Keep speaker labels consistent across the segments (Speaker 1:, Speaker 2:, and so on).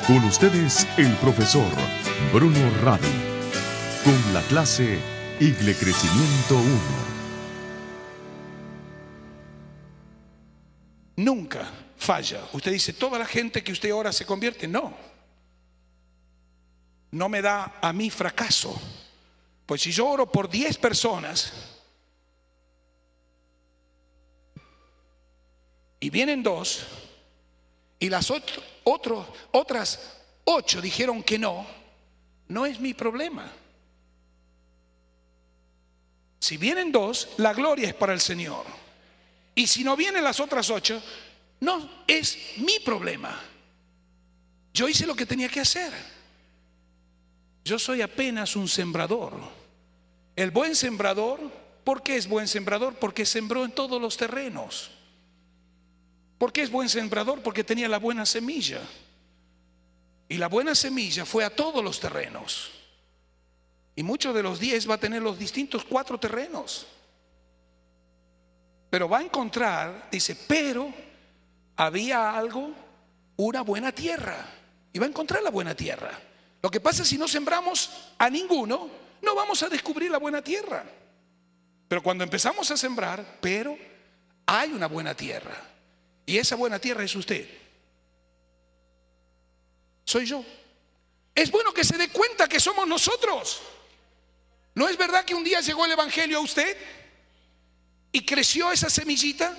Speaker 1: Con ustedes, el profesor Bruno Ravi, con la clase Igle Crecimiento 1.
Speaker 2: Nunca falla. Usted dice, ¿toda la gente que usted ora se convierte? No. No me da a mí fracaso. Pues si yo oro por 10 personas y vienen 2 y las otras 8 dijeron que no, no es mi problema. Si vienen 2, la gloria es para el Señor. Y si no vienen las otras 8, no es mi problema. Yo hice lo que tenía que hacer. Yo soy apenas un sembrador. El buen sembrador, ¿por qué es buen sembrador? Porque sembró en todos los terrenos. ¿Por qué es buen sembrador? Porque tenía la buena semilla. Y la buena semilla fue a todos los terrenos. Y muchos de los 10 va a tener los distintos 4 terrenos. Pero va a encontrar, dice, pero había algo, una buena tierra. Y va a encontrar la buena tierra. Lo que pasa es que si no sembramos a ninguno, no vamos a descubrir la buena tierra. Pero cuando empezamos a sembrar, pero hay una buena tierra. Y esa buena tierra es usted. Soy yo. Es bueno que se dé cuenta que somos nosotros. ¿No es verdad que un día llegó el Evangelio a usted y creció esa semillita?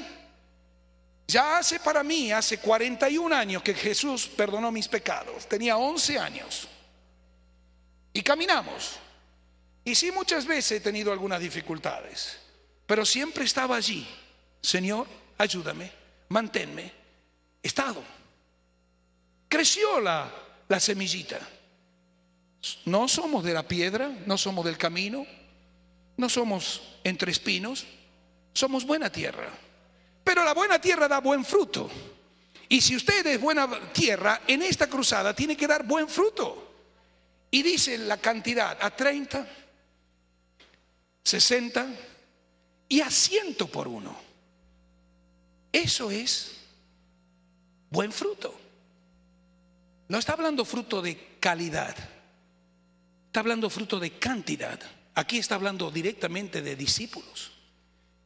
Speaker 2: Ya hace 41 años que Jesús perdonó mis pecados. Tenía 11 años. Y caminamos. Y sí, muchas veces he tenido algunas dificultades, pero siempre estaba allí. Señor, ayúdame, manténme. Estado. Creció la semillita. No somos de la piedra, no somos del camino, no somos entre espinos, somos buena tierra. Pero la buena tierra da buen fruto. Y si usted es buena tierra, en esta cruzada tiene que dar buen fruto. Y dice la cantidad a 30, 60 y a 100 por uno. Eso es buen fruto. No está hablando fruto de calidad, está hablando fruto de cantidad. Aquí está hablando directamente de discípulos.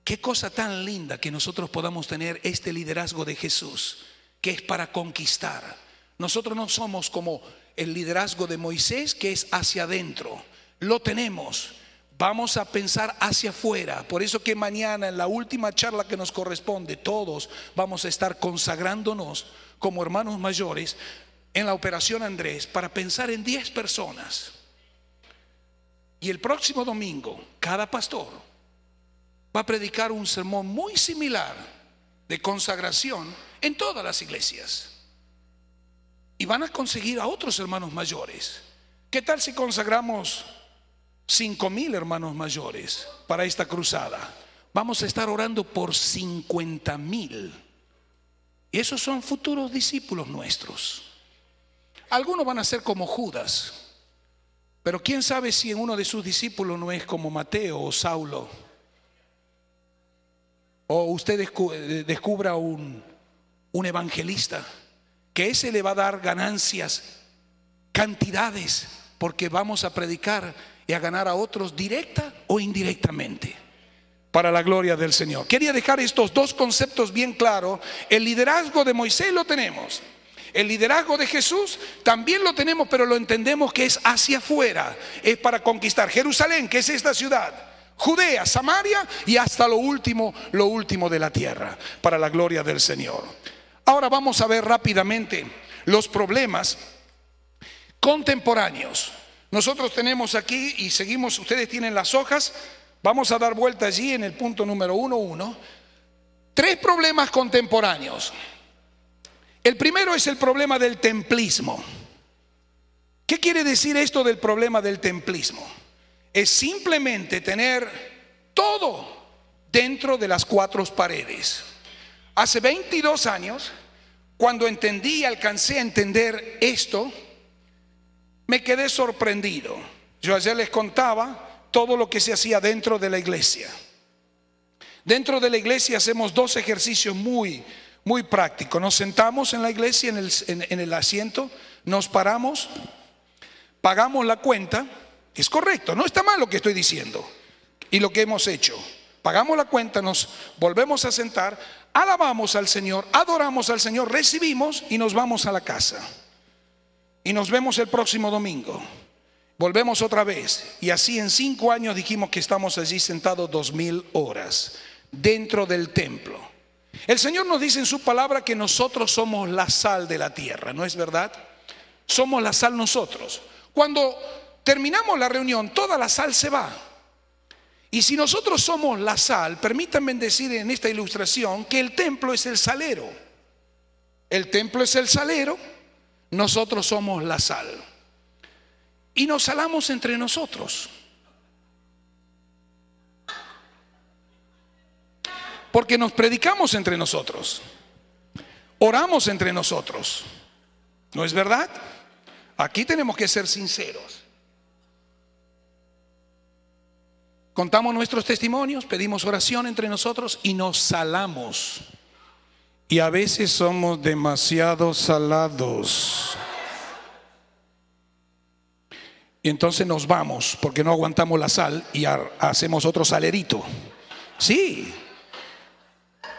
Speaker 2: Qué cosa tan linda que nosotros podamos tener este liderazgo de Jesús, que es para conquistar. Nosotros no somos como el liderazgo de Moisés, que es hacia adentro. Lo tenemos. Vamos a pensar hacia afuera. Por eso que mañana, en la última charla que nos corresponde, todos vamos a estar consagrándonos como hermanos mayores en la Operación Andrés para pensar en 10 personas. Y el próximo domingo, cada pastor va a predicar un sermón muy similar de consagración en todas las iglesias. Y van a conseguir a otros hermanos mayores. ¿Qué tal si consagramos 5,000 hermanos mayores para esta cruzada? Vamos a estar orando por 50,000. Y esos son futuros discípulos nuestros. Algunos van a ser como Judas, pero quién sabe si en uno de sus discípulos no es como Mateo o Saulo. O usted descubra un evangelista, que ese le va a dar ganancias, cantidades, porque vamos a predicar y a ganar a otros directa o indirectamente, para la gloria del Señor. Quería dejar estos 2 conceptos bien claros. El liderazgo de Moisés lo tenemos. El liderazgo de Jesús también lo tenemos, pero lo entendemos que es hacia afuera. Es para conquistar Jerusalén, que es esta ciudad, Judea, Samaria y hasta lo último de la tierra, para la gloria del Señor. Ahora vamos a ver rápidamente los problemas contemporáneos. Nosotros tenemos aquí y seguimos, ustedes tienen las hojas, vamos a dar vuelta allí en el punto número 1.1. 3 problemas contemporáneos. El primero es el problema del templismo. ¿Qué quiere decir esto del problema del templismo? Es simplemente tener todo dentro de las 4 paredes. Hace 22 años, cuando entendí y alcancé a entender esto, me quedé sorprendido. Yo ayer les contaba todo lo que se hacía dentro de la iglesia. Dentro de la iglesia hacemos 2 ejercicios muy prácticos. Nos sentamos en la iglesia en el asiento nos paramos, pagamos la cuenta. Es correcto, no está mal lo que estoy diciendo y lo que hemos hecho. Pagamos la cuenta, nos volvemos a sentar, alabamos al Señor, adoramos al Señor, recibimos y nos vamos a la casa. Y nos vemos el próximo domingo. Volvemos otra vez. Y así en 5 años dijimos que estamos allí sentados 2000 horas dentro del templo. El Señor nos dice en su palabra que nosotros somos la sal de la tierra, ¿no es verdad? Somos la sal nosotros. Cuando terminamos la reunión, toda la sal se va. Y si nosotros somos la sal, permítanme decir en esta ilustración que el templo es el salero. El templo es el salero, nosotros somos la sal. Y nos salamos entre nosotros. Porque nos predicamos entre nosotros. Oramos entre nosotros. ¿No es verdad? Aquí tenemos que ser sinceros. Contamos nuestros testimonios, pedimos oración entre nosotros y nos salamos. Y a veces somos demasiado salados. Y entonces nos vamos porque no aguantamos la sal y hacemos otro salerito. Sí.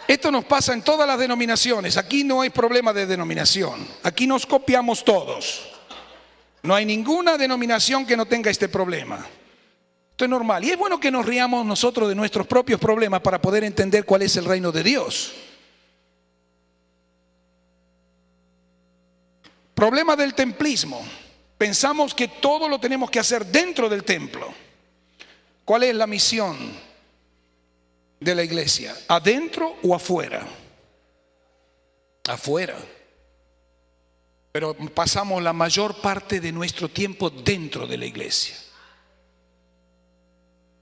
Speaker 2: Esto nos pasa en todas las denominaciones. Aquí no hay problema de denominación. Aquí nos copiamos todos. No hay ninguna denominación que no tenga este problema. Esto es normal. Y es bueno que nos riamos nosotros de nuestros propios problemas para poder entender cuál es el reino de Dios. Problema del templismo. Pensamos que todo lo tenemos que hacer dentro del templo. ¿Cuál es la misión de la iglesia? ¿Adentro o afuera? Afuera. Pero pasamos la mayor parte de nuestro tiempo dentro de la iglesia.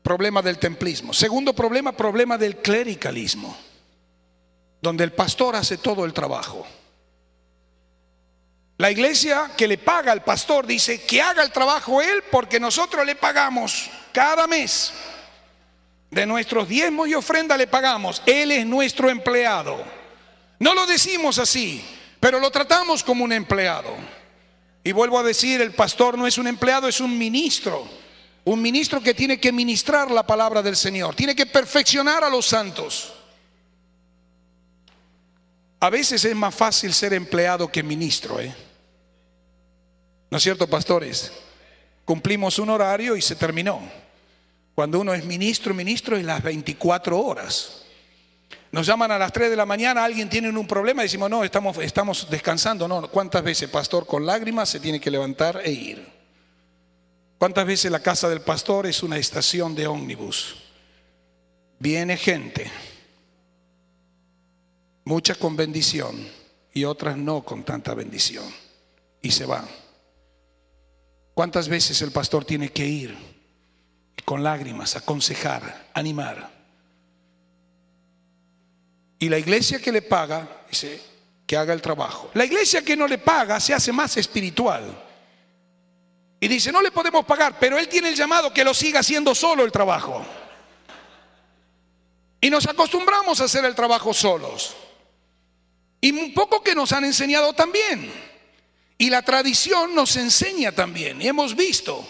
Speaker 2: Problema del templismo. Segundo problema, problema del clericalismo, donde el pastor hace todo el trabajo. La iglesia que le paga al pastor dice que haga el trabajo él porque nosotros le pagamos cada mes. De nuestros diezmos y ofrenda le pagamos. Él es nuestro empleado. No lo decimos así, pero lo tratamos como un empleado. Y vuelvo a decir, el pastor no es un empleado, es un ministro. Un ministro que tiene que ministrar la palabra del Señor, tiene que perfeccionar a los santos. A veces es más fácil ser empleado que ministro, ¿no es cierto, pastores? Cumplimos un horario y se terminó. Cuando uno es ministro es las 24 horas. Nos llaman a las 3 de la mañana, alguien tiene un problema, decimos, no, estamos descansando. No, ¿cuántas veces, pastor, con lágrimas se tiene que levantar e ir? ¿Cuántas veces la casa del pastor es una estación de ómnibus? Viene gente, muchas con bendición y otras no con tanta bendición, y se van. ¿Cuántas veces el pastor tiene que ir con lágrimas, aconsejar, animar? Y la iglesia que le paga dice que haga el trabajo. La iglesia que no le paga se hace más espiritual. Y dice, no le podemos pagar, pero él tiene el llamado que lo siga haciendo solo el trabajo. Y nos acostumbramos a hacer el trabajo solos. Y un poco que nos han enseñado también. Y la tradición nos enseña también. Y hemos visto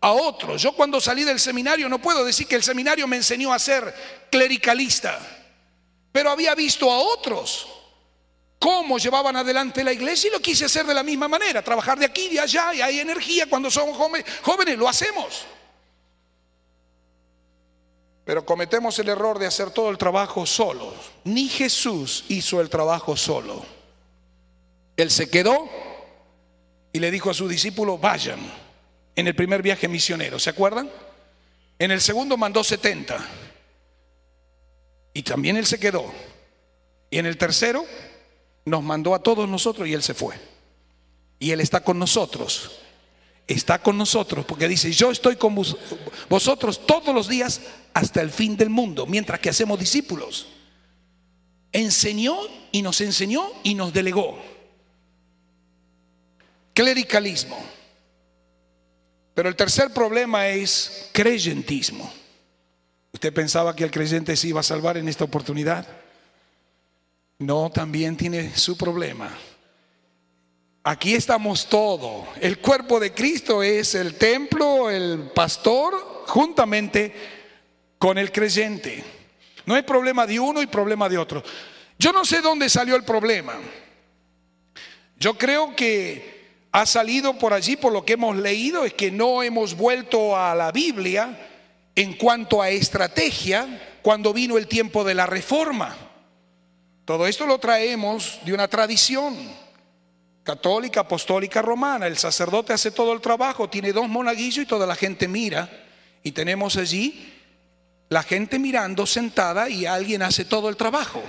Speaker 2: a otros. Yo cuando salí del seminario, no puedo decir que el seminario me enseñó a ser clericalista, pero había visto a otros cómo llevaban adelante la iglesia y lo quise hacer de la misma manera, trabajar de aquí y de allá, y hay energía cuando somos jóvenes, lo hacemos. Pero cometemos el error de hacer todo el trabajo solos. Ni Jesús hizo el trabajo solo. Él se quedó y le dijo a sus discípulos, vayan, en el primer viaje misionero, ¿se acuerdan? En el segundo mandó 70 y también él se quedó. Y en el tercero nos mandó a todos nosotros y él se fue. Y él está con nosotros. Está con nosotros porque dice, yo estoy con vosotros todos los días hasta el fin del mundo, mientras que hacemos discípulos. Enseñó y nos delegó. Clericalismo. Pero el tercer problema es creyentismo. ¿Usted pensaba que el creyente se iba a salvar en esta oportunidad? No, también tiene su problema. Aquí estamos todos. El cuerpo de Cristo es el templo, el pastor, juntamente con el creyente. No hay problema de uno y problema de otro. Yo no sé dónde salió el problema. Yo creo que ha salido por allí, por lo que hemos leído, es que no hemos vuelto a la Biblia en cuanto a estrategia cuando vino el tiempo de la reforma. Todo esto lo traemos de una tradición católica, apostólica, romana. El sacerdote hace todo el trabajo, tiene 2 monaguillos y toda la gente mira. Y tenemos allí la gente mirando sentada y alguien hace todo el trabajo.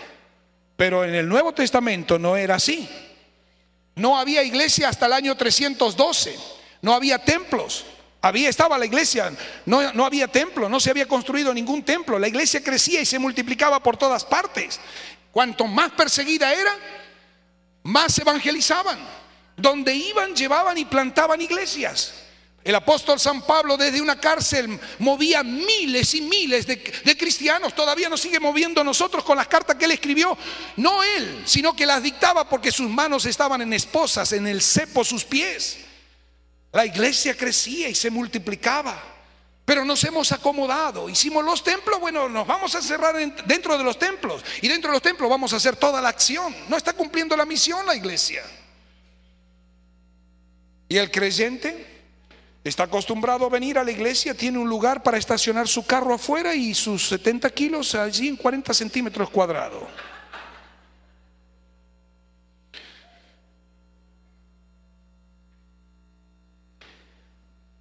Speaker 2: Pero en el Nuevo Testamento no era así. No había iglesia hasta el año 312. No había templos. Estaba la iglesia, no había templo, no se había construido ningún templo. La iglesia crecía y se multiplicaba por todas partes. Cuanto más perseguida era, más evangelizaban. Donde iban, llevaban y plantaban iglesias. El apóstol San Pablo desde una cárcel movía miles y miles de cristianos. Todavía nos sigue moviendo nosotros con las cartas que él escribió. No él, sino que las dictaba porque sus manos estaban en esposas, en el cepo sus pies. La iglesia crecía y se multiplicaba. Pero nos hemos acomodado. Hicimos los templos, bueno, nos vamos a cerrar dentro de los templos. Y dentro de los templos vamos a hacer toda la acción. No está cumpliendo la misión la iglesia. Y el creyente está acostumbrado a venir a la iglesia, tiene un lugar para estacionar su carro afuera y sus 70 kilos allí en 40 centímetros cuadrados.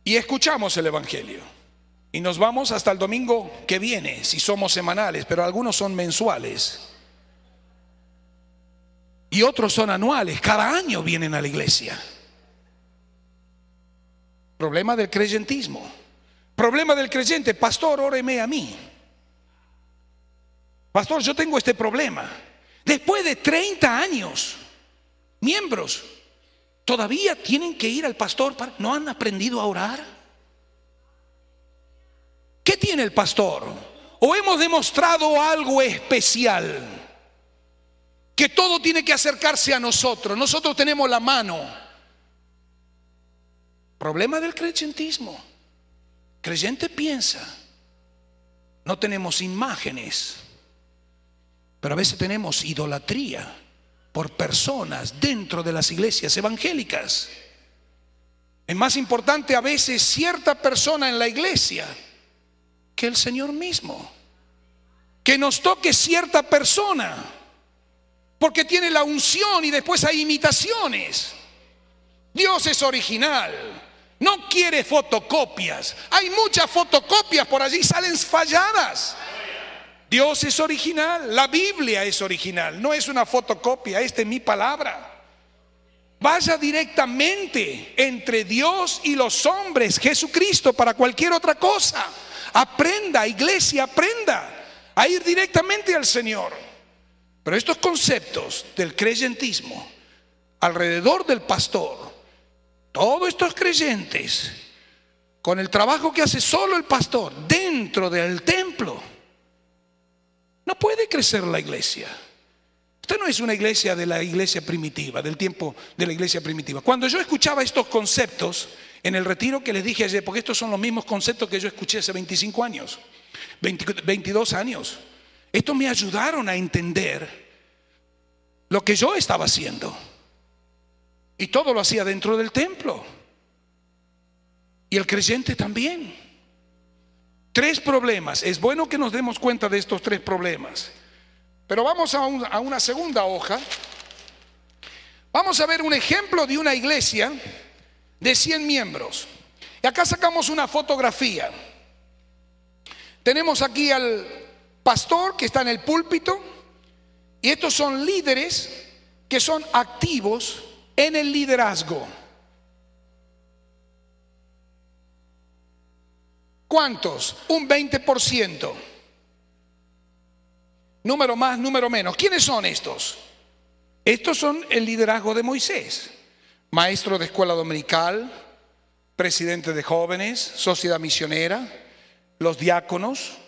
Speaker 2: Y escuchamos el evangelio. Y nos vamos hasta el domingo que viene, si somos semanales, pero algunos son mensuales. Y otros son anuales, cada año vienen a la iglesia. Problema del creyentismo. Problema del creyente: pastor, óreme a mí. Pastor, yo tengo este problema. Después de 30 años, miembros todavía tienen que ir al pastor. ¿No han aprendido a orar? ¿Qué tiene el pastor? ¿O hemos demostrado algo especial? Que todo tiene que acercarse a nosotros. Nosotros tenemos la mano. Problema del creyentismo. Creyente piensa. No tenemos imágenes, pero a veces tenemos idolatría por personas dentro de las iglesias evangélicas. Es más importante a veces cierta persona en la iglesia que el Señor mismo. Que nos toque cierta persona, porque tiene la unción y después hay imitaciones. Dios es original, no quiere fotocopias. Hay muchas fotocopias por allí, salen falladas. Dios es original, la Biblia es original, no es una fotocopia. Esta es mi palabra. Vaya directamente entre Dios y los hombres, Jesucristo, para cualquier otra cosa. Aprenda, iglesia, aprenda a ir directamente al Señor. Pero estos conceptos del creyentismo alrededor del pastor, todos estos creyentes, con el trabajo que hace solo el pastor dentro del templo, no puede crecer la iglesia. Esta no es una iglesia de la iglesia primitiva, del tiempo de la iglesia primitiva. Cuando yo escuchaba estos conceptos en el retiro que les dije ayer, porque estos son los mismos conceptos que yo escuché hace 25 años, 22 años, estos me ayudaron a entender lo que yo estaba haciendo. Y todo lo hacía dentro del templo. Y el creyente también. 3 problemas. Es bueno que nos demos cuenta de estos 3 problemas. Pero vamos a una segunda hoja. Vamos a ver un ejemplo de una iglesia de 100 miembros. Y acá sacamos una fotografía. Tenemos aquí al pastor que está en el púlpito. Y estos son líderes que son activos en el liderazgo. ¿Cuántos? Un 20%. Número más, número menos. ¿Quiénes son estos? Estos son el liderazgo de Moisés. Maestro de escuela dominical, presidente de jóvenes, sociedad misionera, los diáconos,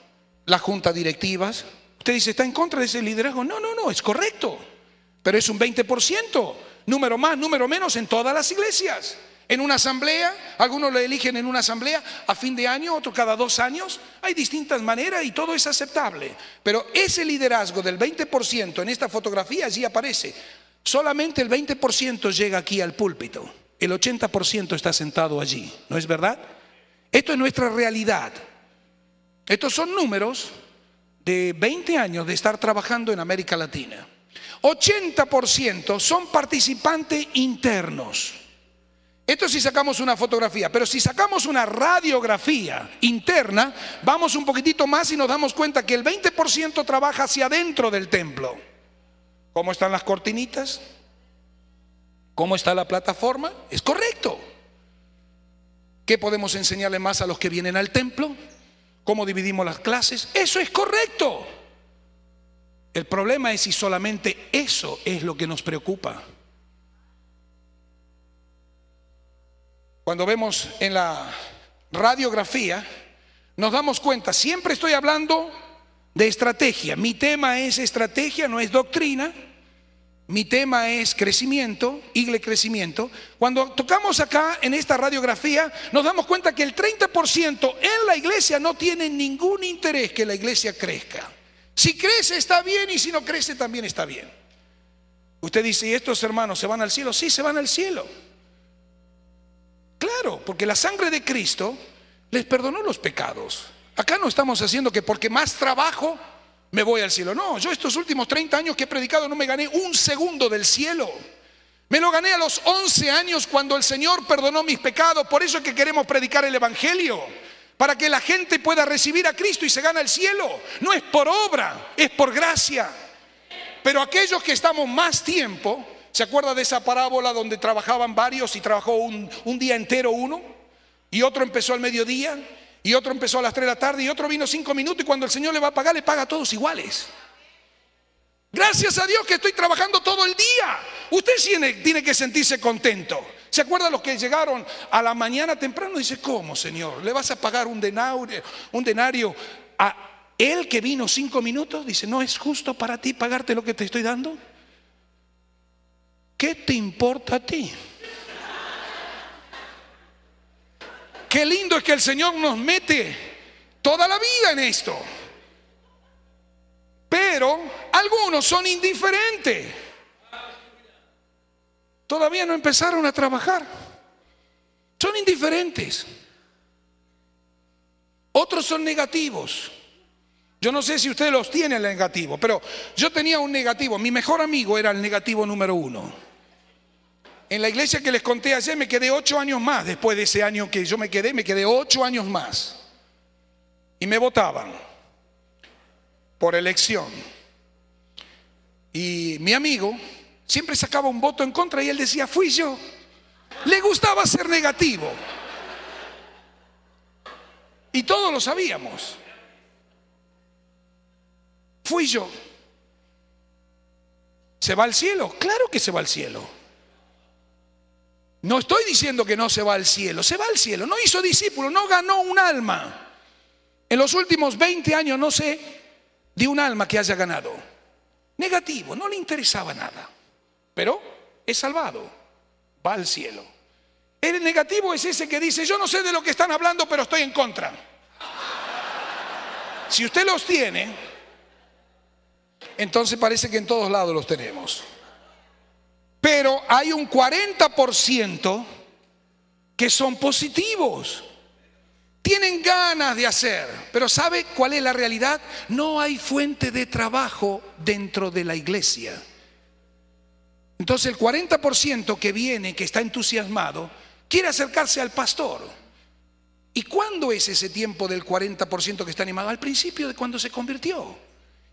Speaker 2: la junta directivas. Usted dice, ¿está en contra de ese liderazgo? No, es correcto. Pero es un 20%. número más, número menos en todas las iglesias. En una asamblea, algunos lo eligen en una asamblea a fin de año, otro cada 2 años. Hay distintas maneras y todo es aceptable. Pero ese liderazgo del 20% en esta fotografía allí aparece. Solamente el 20% llega aquí al púlpito. El 80% está sentado allí. ¿No es verdad? Esto es nuestra realidad. Estos son números de 20 años de estar trabajando en América Latina. 80% son participantes internos. Esto si sacamos una fotografía, pero si sacamos una radiografía interna, vamos un poquitito más y nos damos cuenta que el 20% trabaja hacia adentro del templo. ¿Cómo están las cortinitas? ¿Cómo está la plataforma? Es correcto. ¿Qué podemos enseñarle más a los que vienen al templo? ¿Cómo dividimos las clases? Eso es correcto. El problema es si solamente eso es lo que nos preocupa. Cuando vemos en la radiografía, nos damos cuenta, siempre estoy hablando de estrategia. Mi tema es estrategia, no es doctrina. Mi tema es crecimiento, iglesia crecimiento. Cuando tocamos acá en esta radiografía, nos damos cuenta que el 30% en la iglesia no tiene ningún interés que la iglesia crezca. Si crece está bien y si no crece también está bien. Usted dice, ¿y estos hermanos se van al cielo? Sí, se van al cielo. Claro, porque la sangre de Cristo les perdonó los pecados. Acá no estamos haciendo que porque más trabajo me voy al cielo. No, yo estos últimos 30 años que he predicado no me gané un segundo del cielo. Me lo gané a los 11 años cuando el Señor perdonó mis pecados. Por eso es que queremos predicar el Evangelio, para que la gente pueda recibir a Cristo y se gane el cielo. No es por obra, es por gracia. Pero aquellos que estamos más tiempo, ¿se acuerda de esa parábola donde trabajaban varios y trabajó un día entero uno? Y otro empezó al mediodía, y otro empezó a las 3 de la tarde, y otro vino 5 minutos, y cuando el Señor le va a pagar, le paga a todos iguales. Gracias a Dios que estoy trabajando todo el día. Usted tiene que sentirse contento. ¿Se acuerdan los que llegaron a la mañana temprano? Dice, ¿cómo, Señor? ¿Le vas a pagar un denario a él que vino 5 minutos? Dice, ¿no es justo para ti pagarte lo que te estoy dando? ¿Qué te importa a ti? Qué lindo es que el Señor nos mete toda la vida en esto. Pero algunos son indiferentes. Todavía no empezaron a trabajar. Son indiferentes. Otros son negativos. Yo no sé si usted los tiene el negativo, pero yo tenía un negativo. Mi mejor amigo era el negativo número 1. En la iglesia que les conté ayer me quedé 8 años más. Después de ese año que yo me quedé 8 años más. Y me votaban por elección. Y mi amigo siempre sacaba un voto en contra y él decía, fui yo. Le gustaba ser negativo. Y todos lo sabíamos. Fui yo. ¿Se va al cielo? Claro que se va al cielo. No estoy diciendo que no se va al cielo. Se va al cielo. No hizo discípulos, no ganó un alma. En los últimos 20 años no sé de un alma que haya ganado. Negativo, no le interesaba nada. Pero es salvado, va al cielo. El negativo es ese que dice, yo no sé de lo que están hablando, pero estoy en contra. Si usted los tiene, entonces parece que en todos lados los tenemos. Pero hay un 40% que son positivos. Tienen ganas de hacer, pero ¿sabe cuál es la realidad? No hay fuente de trabajo dentro de la iglesia. Entonces el 40% que viene, que está entusiasmado, quiere acercarse al pastor. ¿Y cuándo es ese tiempo del 40% que está animado? Al principio de cuando se convirtió.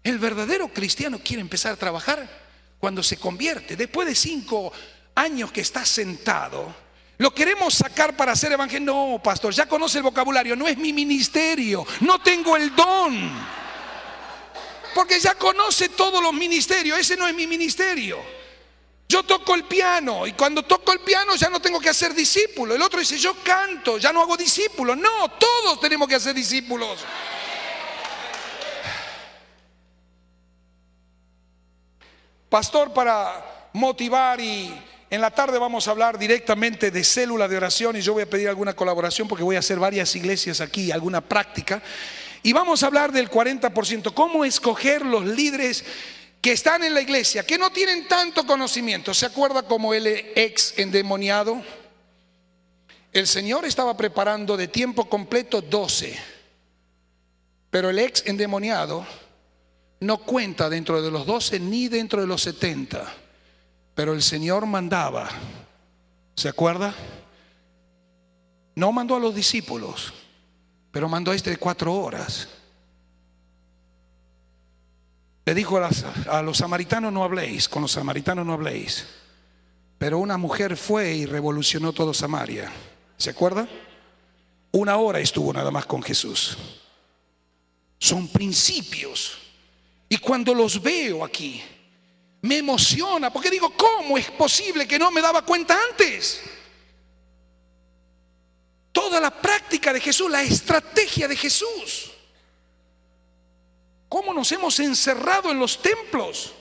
Speaker 2: El verdadero cristiano quiere empezar a trabajar cuando se convierte. Después de 5 años que está sentado, lo queremos sacar para hacer evangelio. No, pastor, ya conoce el vocabulario, no es mi ministerio, no tengo el don. Porque ya conoce todos los ministerios, ese no es mi ministerio. Yo toco el piano y cuando toco el piano ya no tengo que hacer discípulo. El otro dice, yo canto, ya no hago discípulos. No, todos tenemos que hacer discípulos. Pastor, para motivar y En la tarde vamos a hablar directamente de célula de oración y yo voy a pedir alguna colaboración porque voy a hacer varias iglesias aquí, alguna práctica. Y vamos a hablar del 40%, cómo escoger los líderes que están en la iglesia, que no tienen tanto conocimiento. ¿Se acuerda como el ex endemoniado? El Señor estaba preparando de tiempo completo 12, pero el ex endemoniado no cuenta dentro de los 12 ni dentro de los 70. Pero el Señor mandaba, ¿se acuerda? No mandó a los discípulos, pero mandó a este de 4 horas. Le dijo a los samaritanos: no habléis, con los samaritanos no habléis. Pero una mujer fue y revolucionó todo Samaria. ¿Se acuerda? 1 hora estuvo nada más con Jesús. Son principios. Y cuando los veo aquí, me emociona, porque digo, ¿cómo es posible que no me daba cuenta antes? Toda la práctica de Jesús, la estrategia de Jesús. ¿Cómo nos hemos encerrado en los templos?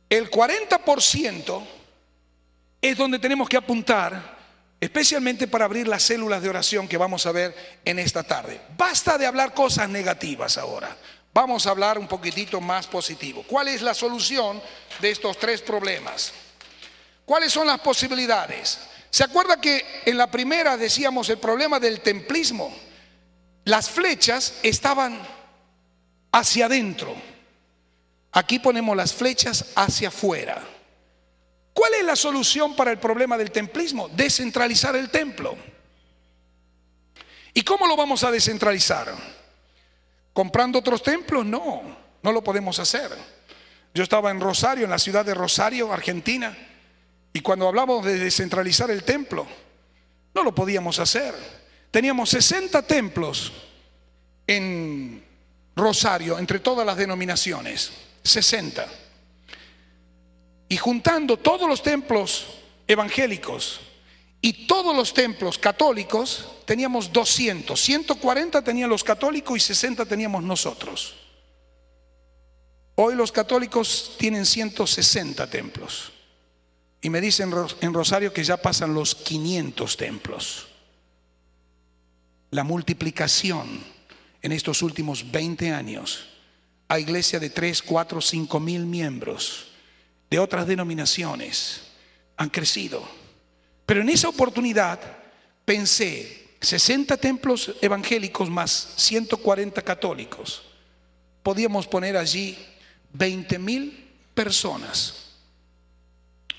Speaker 2: El 40% es donde tenemos que apuntar, especialmente para abrir las células de oración que vamos a ver en esta tarde. Basta de hablar cosas negativas ahora. Vamos a hablar un poquitito más positivo. ¿Cuál es la solución de estos 3 problemas? ¿Cuáles son las posibilidades? ¿Se acuerda que en la primera decíamos el problema del templismo? Las flechas estaban hacia adentro. Aquí ponemos las flechas hacia afuera. ¿Cuál es la solución para el problema del templismo? Descentralizar el templo. ¿Y cómo lo vamos a descentralizar? ¿Comprando otros templos? No, no lo podemos hacer. Yo estaba en Rosario, en la ciudad de Rosario, Argentina, y cuando hablamos de descentralizar el templo, no lo podíamos hacer. Teníamos 60 templos en Rosario, entre todas las denominaciones, 60. Y juntando todos los templos evangélicos y todos los templos católicos, teníamos 200. 140 tenían los católicos y 60 teníamos nosotros. Hoy los católicos tienen 160 templos. Y me dicen en Rosario que ya pasan los 500 templos. La multiplicación en estos últimos 20 años. Hay iglesia de 3, 4, 5 mil miembros de otras denominaciones han crecido. Pero en esa oportunidad pensé, 60 templos evangélicos más 140 católicos. Podíamos poner allí 20,000 personas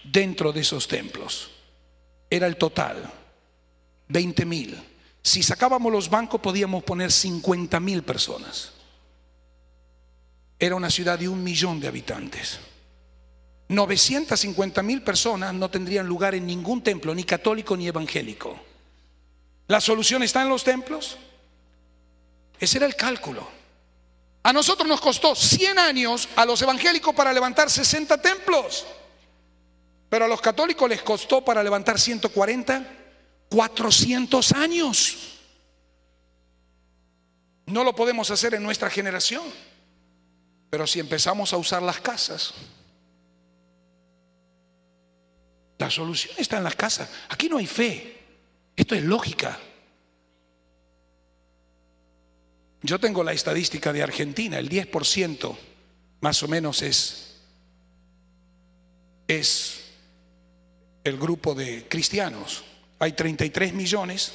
Speaker 2: dentro de esos templos. Era el total, 20,000. Si sacábamos los bancos podíamos poner 50,000 personas. Era una ciudad de 1 millón de habitantes. 950,000 personas no tendrían lugar en ningún templo, ni católico ni evangélico. ¿La solución está en los templos? Ese era el cálculo. A nosotros nos costó 100 años a los evangélicos para levantar 60 templos, pero a los católicos les costó para levantar 140, 400 años. No lo podemos hacer en nuestra generación, pero si empezamos a usar las casas, la solución está en las casas. Aquí no hay fe, esto es lógica. Yo tengo la estadística de Argentina, el 10% más o menos es el grupo de cristianos. Hay 33 millones,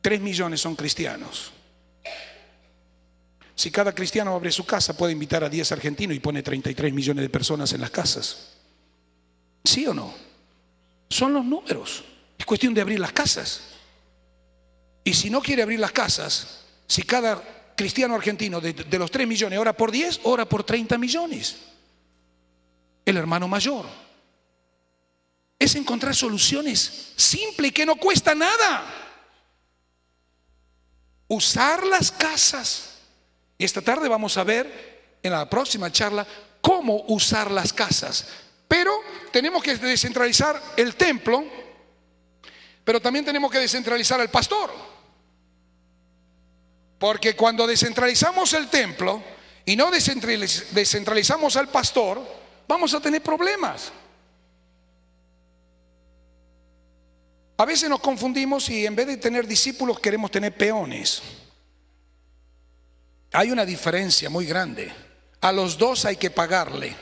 Speaker 2: 3 millones son cristianos. Si cada cristiano abre su casa, puede invitar a 10 argentinos y pone 33 millones de personas en las casas. ¿Sí o no? Son los números. Es cuestión de abrir las casas. Y si no quiere abrir las casas, si cada cristiano argentino de los 3 millones ora por 10, ora por 30 millones. El hermano mayor. Es encontrar soluciones simples y que no cuesta nada. Usar las casas. Y esta tarde vamos a ver en la próxima charla cómo usar las casas. Pero tenemos que descentralizar el templo, pero también tenemos que descentralizar al pastor. Porque cuando descentralizamos el templo y no descentralizamos al pastor, vamos a tener problemas. A veces nos confundimos y en vez de tener discípulos queremos tener peones. Hay una diferencia muy grande. A los dos hay que pagarle.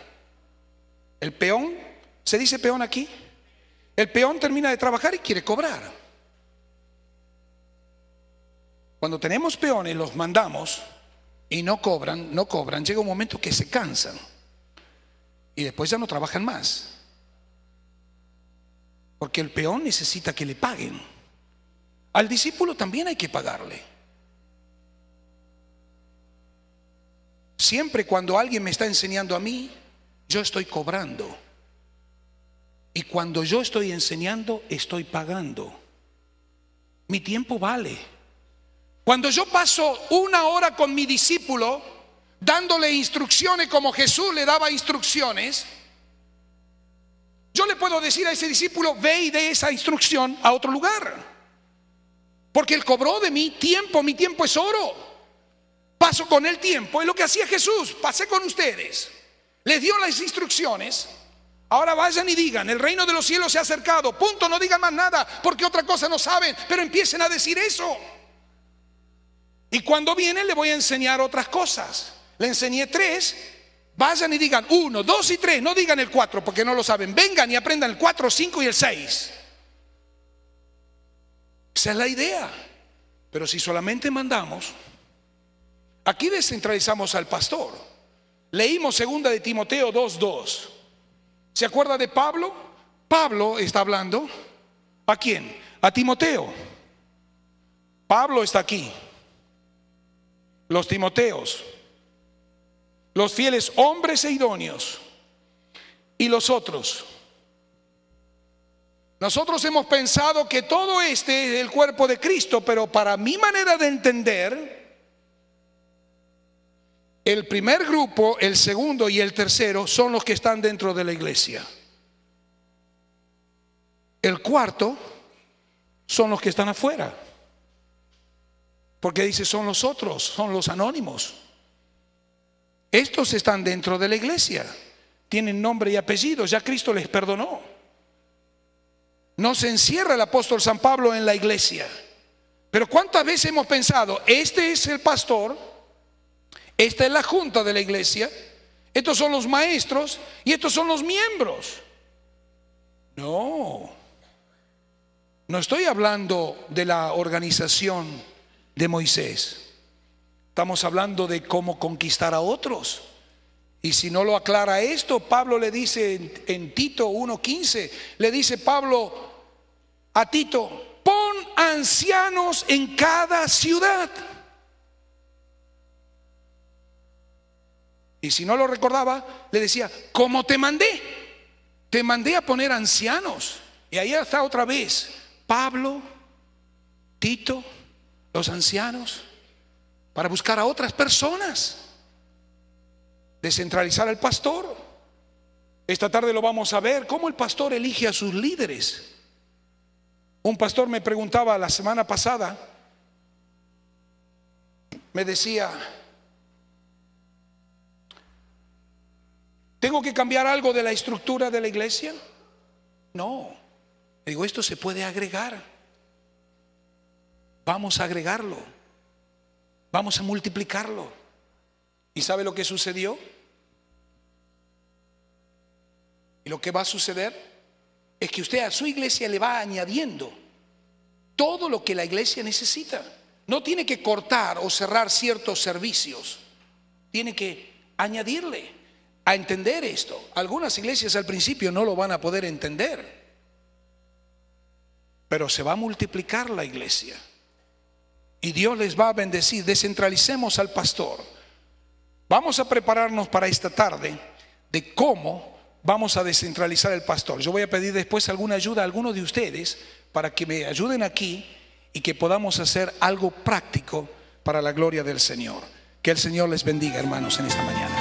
Speaker 2: El peón, ¿se dice peón aquí? El peón termina de trabajar y quiere cobrar. Cuando tenemos peones, los mandamos y no cobran, llega un momento que se cansan y después ya no trabajan más. Porque el peón necesita que le paguen. Al discípulo también hay que pagarle. Siempre cuando alguien me está enseñando a mí, yo estoy cobrando. Y cuando yo estoy enseñando, estoy pagando. Mi tiempo vale. Cuando yo paso 1 hora con mi discípulo, dándole instrucciones como Jesús le daba instrucciones, yo le puedo decir a ese discípulo, ve y dé esa instrucción a otro lugar. Porque él cobró de mi tiempo es oro. Paso con el tiempo, es lo que hacía Jesús, pasé con ustedes. Les dio las instrucciones, ahora vayan y digan, el reino de los cielos se ha acercado, punto, no digan más nada, porque otra cosa no saben, pero empiecen a decir eso. Y cuando vienen le voy a enseñar otras cosas. Le enseñé 3, vayan y digan 1, 2 y 3, no digan el 4 porque no lo saben. Vengan y aprendan el 4, 5 y el 6. Esa es la idea. Pero si solamente mandamos, aquí descentralizamos al pastor. Leímos 2 de Timoteo 2:2. ¿Se acuerda de Pablo? Pablo está hablando. ¿A quién? A Timoteo. Pablo está aquí. Los Timoteos, los fieles hombres e idóneos y los otros. Nosotros hemos pensado que todo este es el cuerpo de Cristo, pero para mi manera de entender, el primer grupo, el segundo y el tercero son los que están dentro de la iglesia. El cuarto son los que están afuera. Porque dice, son los otros, son los anónimos. Estos están dentro de la iglesia, tienen nombre y apellido, ya Cristo les perdonó. No se encierra el apóstol San Pablo en la iglesia. Pero ¿cuántas veces hemos pensado, este es el pastor, esta es la junta de la iglesia, estos son los maestros y estos son los miembros? No estoy hablando de la organización de Moisés. Estamos hablando de cómo conquistar a otros. Y si no lo aclara esto, Pablo le dice en Tito 1:15, le dice Pablo a Tito, pon ancianos en cada ciudad. Y si no lo recordaba, le decía, ¿cómo te mandé a poner ancianos. Y ahí está otra vez Pablo, Tito, los ancianos, para buscar a otras personas, descentralizar al pastor. Esta tarde lo vamos a ver, cómo el pastor elige a sus líderes. Un pastor me preguntaba la semana pasada, me decía, ¿tengo que cambiar algo de la estructura de la iglesia? No, le digo, esto se puede agregar. Vamos a agregarlo, vamos a multiplicarlo. ¿Y sabe lo que sucedió? Y lo que va a suceder es que usted a su iglesia le va añadiendo todo lo que la iglesia necesita. No tiene que cortar o cerrar ciertos servicios, tiene que añadirle a entender esto. Algunas iglesias al principio no lo van a poder entender, pero se va a multiplicar la iglesia. Y Dios les va a bendecir. Descentralicemos al pastor. Vamos a prepararnos para esta tarde de cómo vamos a descentralizar el pastor. Yo voy a pedir después alguna ayuda a alguno de ustedes para que me ayuden aquí y que podamos hacer algo práctico para la gloria del Señor. Que el Señor les bendiga, hermanos, en esta mañana.